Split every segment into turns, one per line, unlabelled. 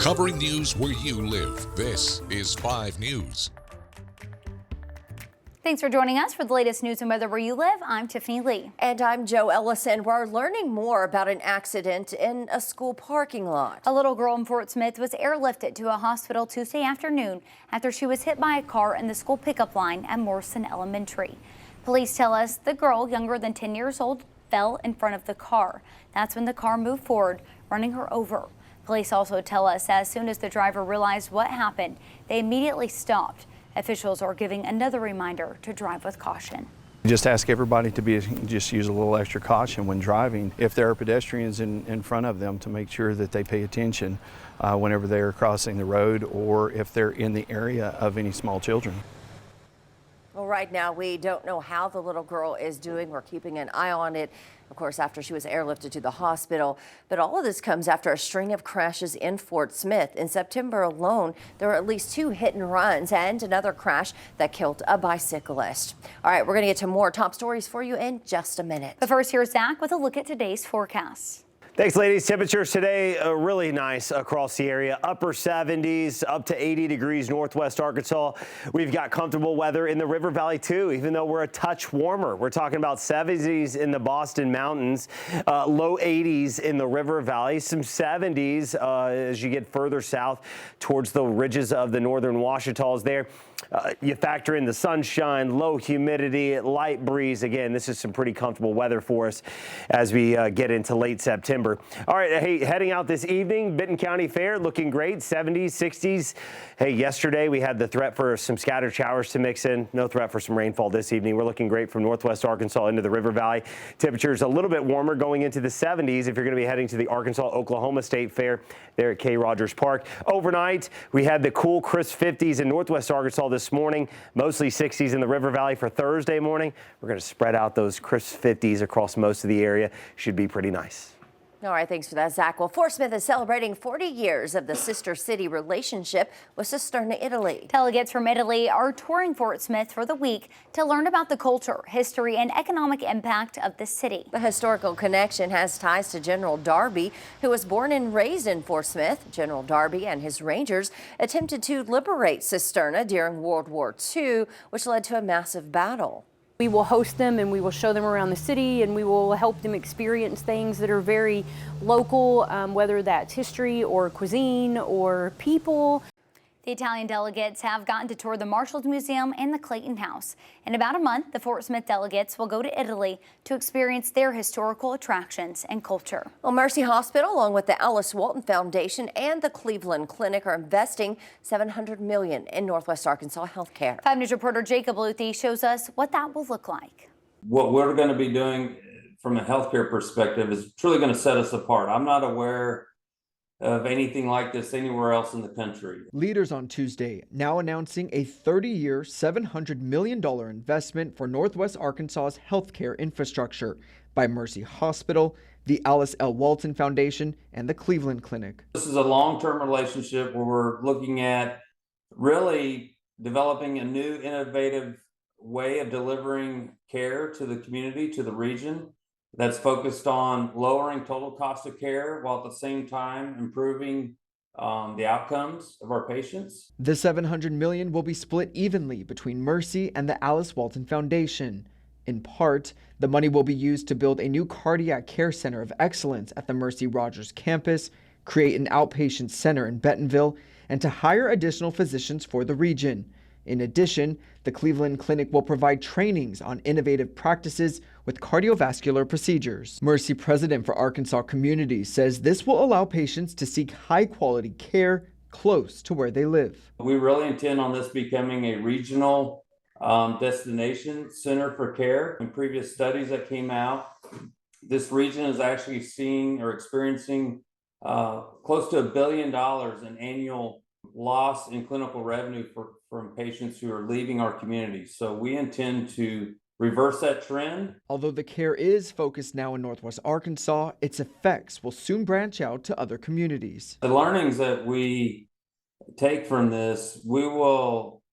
Covering news where you live. This is 5 News.
Thanks for joining us for the latest news and weather where you live. I'm Tiffany Lee.
And I'm Joe Ellison. We're learning more about an accident in a school parking lot.
A little girl in Fort Smith was airlifted to a hospital Tuesday afternoon after she was hit by a car in the school pickup line at Morrison Elementary. Police tell us the girl, younger than 10 years old, fell in front of the car. That's when the car moved forward, running her over. Police also tell us as soon as the driver realized what happened, they immediately stopped. Officials are giving another reminder to drive with caution.
Just ask everybody to just use a little extra caution when driving. If there are pedestrians in front of them, to make sure that they pay attention whenever they are crossing the road or if they're in the area of any small children.
Well, right now we don't know how the little girl is doing. We're keeping an eye on it, of course, after she was airlifted to the hospital. But all of this comes after a string of crashes in Fort Smith. In September alone, there were at least 2 hit and runs and another crash that killed a bicyclist. All right, we're going to get to more top stories for you in just a minute.
But first, here's Zach with a look at today's forecast.
Thanks, ladies. Temperatures today really nice across the area. Upper 70s, up to 80 degrees northwest Arkansas. We've got comfortable weather in the River Valley, too, even though we're a touch warmer. We're talking about 70s in the Boston Mountains, low 80s in the River Valley, some 70s as you get further south towards the ridges of the northern Ouachitas there. You factor in the sunshine, low humidity, light breeze. Again, this is some pretty comfortable weather for us as we get into late September. All right, hey, heading out this evening, Benton County Fair looking great, 70s, 60s. Hey, yesterday we had the threat for some scattered showers to mix in. No threat for some rainfall this evening. We're looking great from northwest Arkansas into the River Valley. Temperatures a little bit warmer going into the 70s if you're going to be heading to the Arkansas-Oklahoma State Fair there at K. Rogers Park. Overnight, we had the cool, crisp 50s in northwest Arkansas this morning, mostly 60s in the River Valley for Thursday morning. We're going to spread out those crisp 50s across most of the area. Should be pretty nice.
All right, thanks for that, Zach. Well, Fort Smith is celebrating 40 years of the sister city relationship with Cisterna, Italy.
Delegates from Italy are touring Fort Smith for the week to learn about the culture, history, and economic impact of the city.
The historical connection has ties to General Darby, who was born and raised in Fort Smith. General Darby and his Rangers attempted to liberate Cisterna during World War II, which led to a massive battle.
We will host them and we will show them around the city and we will help them experience things that are very local, whether that's history or cuisine or people.
The Italian delegates have gotten to tour the Marshall Museum and the Clayton House. In about a month, the Fort Smith delegates will go to Italy to experience their historical attractions and culture.
Well, Mercy Hospital, along with the Alice Walton Foundation and the Cleveland Clinic, are investing $700 million in Northwest Arkansas healthcare.
5 News reporter Jacob Luthi shows us what that will look like.
What we're going to be doing from a healthcare perspective is truly going to set us apart. I'm not aware of anything like this anywhere else in the country.
Leaders on Tuesday now announcing a 30-year, $700 million investment for Northwest Arkansas's healthcare infrastructure by Mercy Hospital, the Alice L. Walton Foundation, and the Cleveland Clinic.
This is a long-term relationship where we're looking at really developing a new innovative way of delivering care to the community, to the region, that's focused on lowering total cost of care while at the same time improving the outcomes of our patients.
The $700 million will be split evenly between Mercy and the Alice Walton Foundation. In part, the money will be used to build a new cardiac care center of excellence at the Mercy Rogers campus, create an outpatient center in Bentonville, and to hire additional physicians for the region. In addition, the Cleveland Clinic will provide trainings on innovative practices with cardiovascular procedures. Mercy President for Arkansas Communities says this will allow patients to seek high-quality care close to where they live.
We really intend on this becoming a regional destination center for care. In previous studies that came out, this region is actually seeing or experiencing close to $1 billion in annual loss in clinical revenue from patients who are leaving our community. So we intend to reverse that trend.
Although the care is focused now in Northwest Arkansas, its effects will soon branch out to other communities.
The learnings that we take from this, we will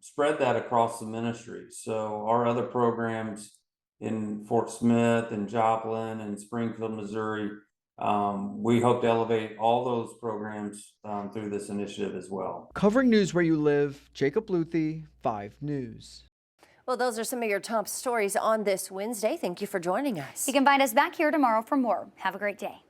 spread that across the ministry. So our other programs in Fort Smith and Joplin and Springfield, Missouri, we hope to elevate all those programs through this initiative as well.
Covering news where you live, Jacob Luthi, 5 News.
Well, those are some of your top stories on this Wednesday. Thank you for joining us.
You can find us back here tomorrow for more. Have a great day.